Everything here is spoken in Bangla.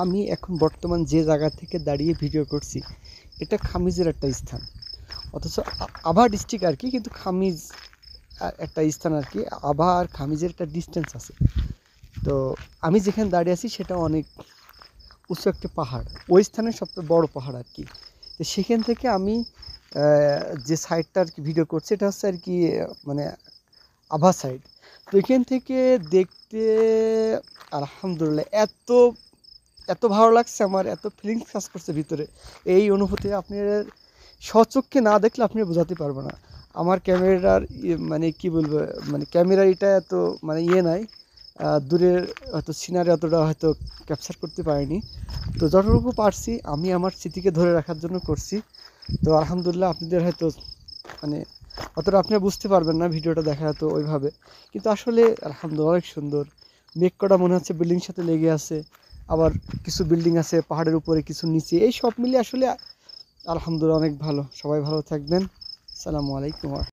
আমি এখন বর্তমান যে জায়গা থেকে দাঁড়িয়ে ভিডিও করছি এটা খামিজের একটা স্থান, অথচ আভা ডিস্ট্রিক্ট আর কি, কিন্তু খামিজ একটা স্থান আর কি। আভা আর খামিজের একটা ডিস্টেন্স আছে। তো আমি যেখানে দাঁড়িয়ে আছি সেটা অনেক উঁচু একটা পাহাড়, ওই স্থানের সবচেয়ে বড় পাহাড় আর কি। তো সেখান থেকে আমি যে সাইডটা আর কি ভিডিও করছি এটা হচ্ছে আর কি মানে আভা সাইড। তো এখান থেকে দেখতে আলহামদুলিল্লাহ এত এত ভালো লাগছে, আমার এত ফিলিংস কাজ করছে ভিতরে। এই অনুভূতি আপনি স্বচক্ষে না দেখলে আপনি বোঝাতে পারবো না। আমার ক্যামেরার মানে কি বলবো, মানে ক্যামেরার এটা এত মানে নাই, দূরের হয়তো সিনারি অতটা হয়তো ক্যাপচার করতে পারিনি। তো যতটুকু পারছি আমি আমার স্মৃতিকে ধরে রাখার জন্য করছি। তো আলহামদুলিল্লাহ আপনাদের হয়তো মানে অতটা আপনি বুঝতে পারবেন না ভিডিওটা দেখা তো ওইভাবে, কিন্তু আসলে আলহামদুলিল্লাহ অনেক সুন্দর। মেঘ কটা মনে হচ্ছে বিল্ডিং সাথে লেগে আছে, আবার কিছু বিল্ডিং আছে পাহাড়ের উপরে, কিছু নিচে, এই সব মিলিয়ে আসলে আলহামদুলিল্লাহ অনেক ভালো। সবাই ভালো থাকবেন। আসসালামু আলাইকুম।